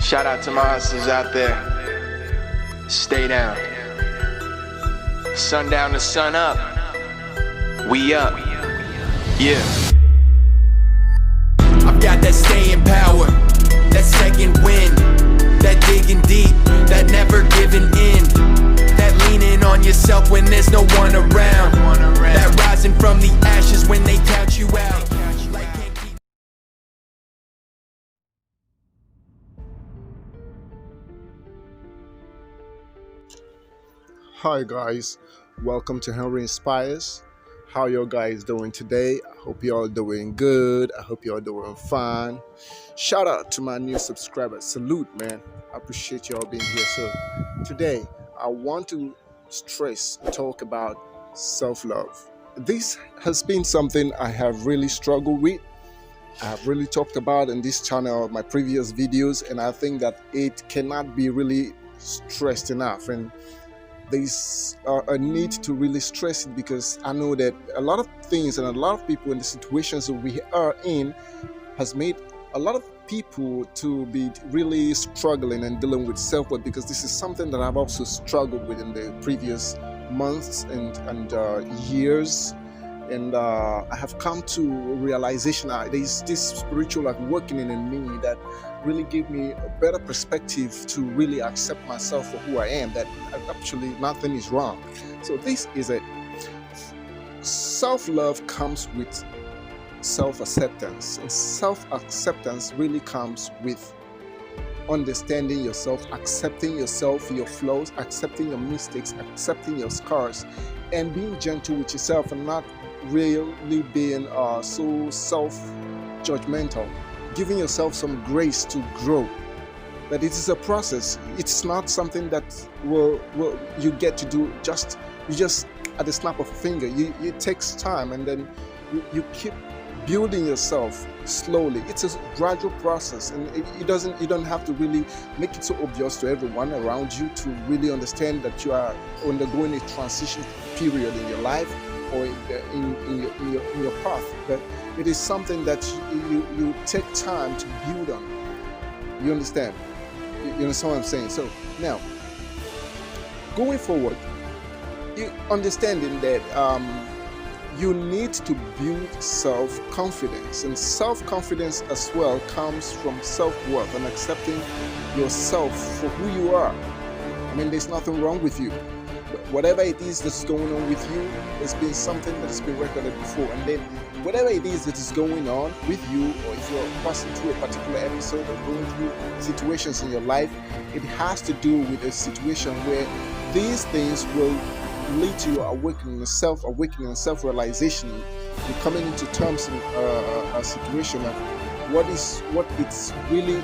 Shout out to my hustlers out there. Stay down. Sun down to sun up. We up. Yeah. I've got that staying power, that second wind, that digging deep, that never giving in, that leaning on yourself when there's no one around, that rising from the ashes when they count you out. Hi guys, welcome to Henry Inspires. How you guys doing today? I hope you're all doing good. I hope you're all doing fine. Shout out to my new subscribers. Salute, man. I appreciate you all being here. So today I want to talk about self-love. This has been something I have really struggled with. I have really talked about in this channel, my previous videos, and I think that it cannot be really stressed enough. And there's a need to really stress it because I know that a lot of things and a lot of people in the situations that we are in has made a lot of people to be really struggling and dealing with self-worth, because this is something that I've also struggled with in the previous months and years. And I have come to a realization there's this spiritual awakening in me that really gave me a better perspective to really accept myself for who I am, that actually nothing is wrong. So this is it. Self-love comes with self-acceptance, and self-acceptance really comes with understanding yourself, accepting yourself, your flaws, accepting your mistakes, accepting your scars, and being gentle with yourself and not really being so self-judgmental, giving yourself some grace to grow. That it is a process. It's not something that will you get to do just at the snap of a finger. It takes time, and then you keep building yourself slowly. It's a gradual process, and you don't have to really make it so obvious to everyone around you to really understand that you are undergoing a transition period in your life or in your path. But it is something that you take time to build on. You understand? You understand what I'm saying? So now, going forward, you understanding that you need to build self-confidence, and self-confidence as well comes from self-worth and accepting yourself for who you are. I mean, there's nothing wrong with you. Whatever it is that's going on with you, there's been something that has been recorded before, and then whatever it is that is going on with you, or if you're passing through a particular episode or going through situations in your life, it has to do with a situation where these things will lead to your awakening, self-awakening and self-realization. You're coming into terms in a situation of what it's really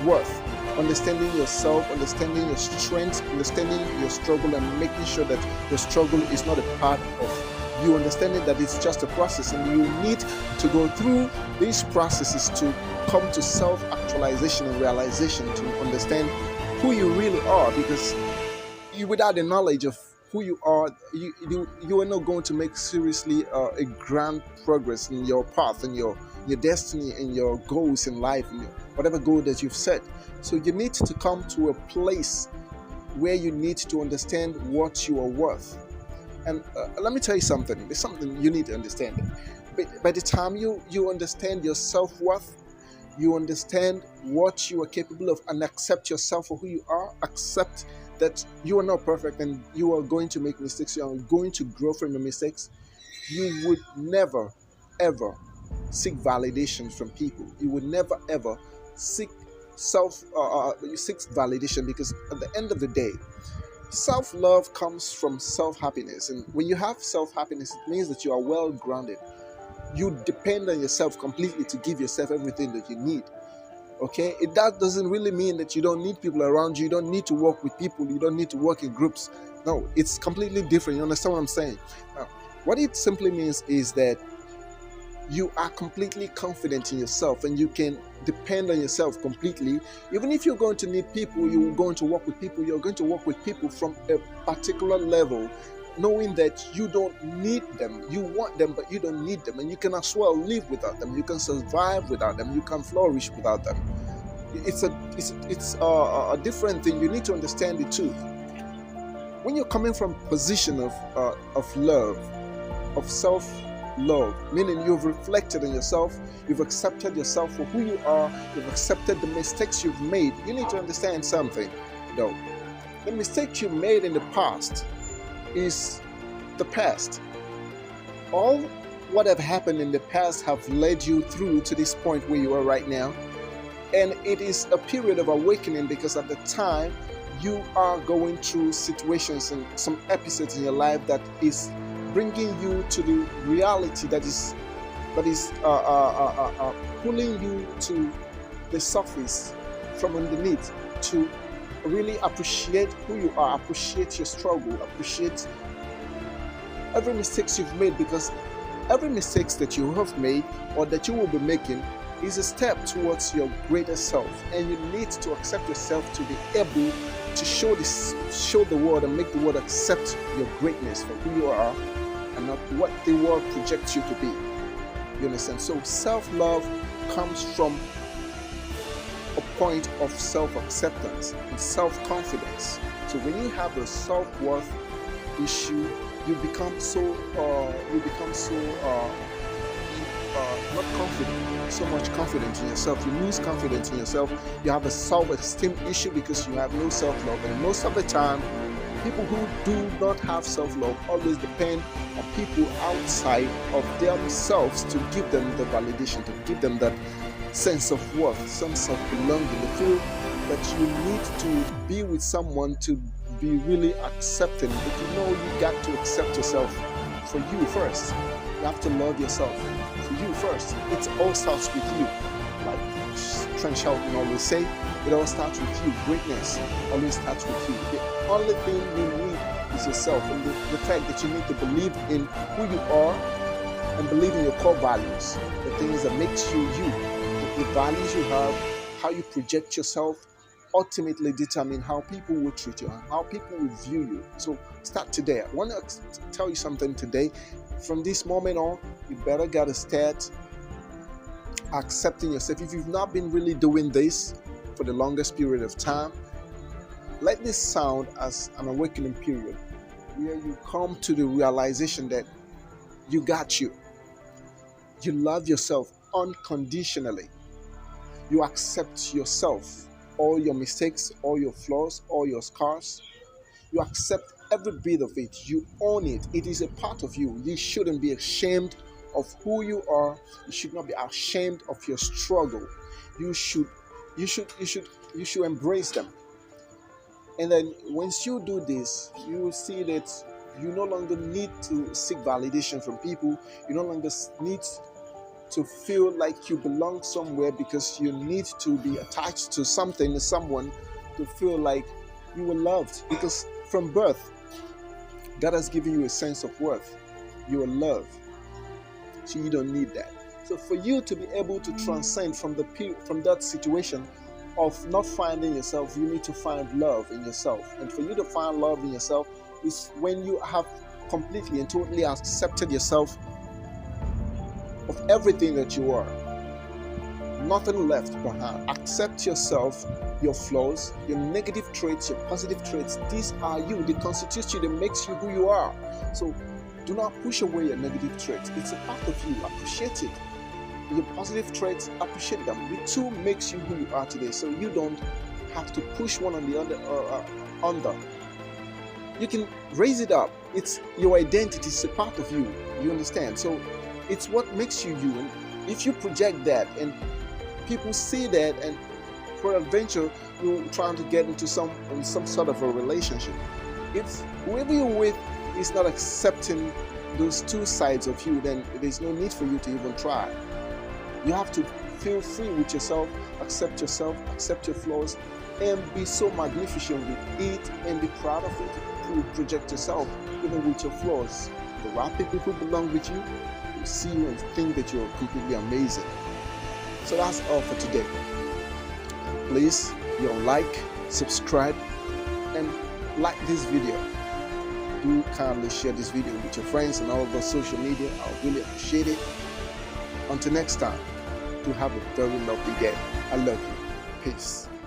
worth. Understanding yourself, understanding your strengths, understanding your struggle, and making sure that your struggle is not a part of you. Understanding that it's just a process, and you need to go through these processes to come to self-actualization and realization, to understand who you really are. Because without the knowledge of who you are, you are not going to make seriously a grand progress in your path and your destiny and your goals in life, and whatever goal that you've set. So you need to come to a place where you need to understand what you are worth. And let me tell you something. There's something you need to understand. By the time you understand your self-worth, you understand what you are capable of, and accept yourself for who you are, accept that you are not perfect and you are going to make mistakes, you are going to grow from your mistakes, you would never ever seek validation from people. You would never ever seek validation, because at the end of the day, self-love comes from self-happiness. And when you have self-happiness, it means that you are well grounded. You depend on yourself completely to give yourself everything that you need. Okay, that doesn't really mean that you don't need people around you. You don't need to work with people. You don't need to work in groups. No, it's completely different. You understand what I'm saying? Now, what it simply means is that you are completely confident in yourself, and you can depend on yourself completely. Even if you're going to need people, you're going to work with people, you're going to work with people from a particular level, knowing that you don't need them. You want them, but you don't need them, and you can as well live without them. You can survive without them. You can flourish without them. It's a different thing. You need to understand it too. When you're coming from a position of love, of self-love, meaning you've reflected on yourself, you've accepted yourself for who you are, you've accepted the mistakes you've made. You need to understand something, though. The mistakes you made in the past is the past. All what have happened in the past have led you through to this point where you are right now. And it is a period of awakening, because at the time you are going through situations and some episodes in your life that is bringing you to the reality that is pulling you to the surface from underneath, to really appreciate who you are, appreciate your struggle, appreciate every mistakes you've made, because every mistakes that you have made or that you will be making is a step towards your greater self, and you need to accept yourself to be able to show the world and make the world accept your greatness for who you are and not what the world projects you to be. You understand? So self-love comes from a point of self-acceptance and self-confidence. So when you have a self-worth issue, you become so not confident, so much confidence in yourself. You lose confidence in yourself. You have a self-esteem issue because you have no self-love. And most of the time, people who do not have self-love always depend on people outside of themselves to give them the validation, to give them that sense of worth, sense of belonging. They feel that you need to be with someone to be really accepting. But you got to accept yourself for you first. You have to love yourself for you first. It all starts with you. Like Trent Shelton always say, it all starts with you. Greatness always starts with you. The only thing you need is yourself, and the fact that you need to believe in who you are and believe in your core values, the things that makes you you. The values you have, how you project yourself, ultimately determine how people will treat you and how people will view you. So start today. I want to tell you something today. From this moment on, you better gotta start accepting yourself. If you've not been really doing this for the longest period of time, let this sound as an awakening period where you come to the realization that you got you. You love yourself unconditionally. You accept yourself, all your mistakes, all your flaws, all your scars. You accept every bit of it. You own it. It is a part of you. You shouldn't be ashamed of who you are. You should not be ashamed of your struggle. You should embrace them. And then once you do this, you will see that you no longer need to seek validation from people. You no longer need to feel like you belong somewhere because you need to be attached to something or someone to feel like you were loved. Because from birth, God has given you a sense of worth. You are loved. So you don't need that. So for you to be able to transcend from that situation of not finding yourself, you need to find love in yourself. And for you to find love in yourself is when you have completely and totally accepted yourself of everything that you are. Nothing left behind. Accept yourself, your flaws, your negative traits, your positive traits. These are you. They constitute you. They makes you who you are. So do not push away your negative traits. It's a part of you. Appreciate it. Your positive traits, appreciate them. The two makes you who you are today. So you don't have to push one on the other under. You can raise it up. It's your identity. It's a part of you. You understand? So it's what makes you you. And if you project that and people see that, and peradventure you're trying to get into some sort of a relationship, if whoever you're with is not accepting those two sides of you, then there's no need for you to even try. You have to feel free with yourself, accept your flaws, and be so magnificent with it and be proud of it. To project yourself even with your flaws. The right people who belong with you will see you and think that you're completely amazing. So that's all for today. Please, like, subscribe, and like this video. Do kindly share this video with your friends and all over social media. I really appreciate it. Until next time, do have a very lovely day. I love you. Peace.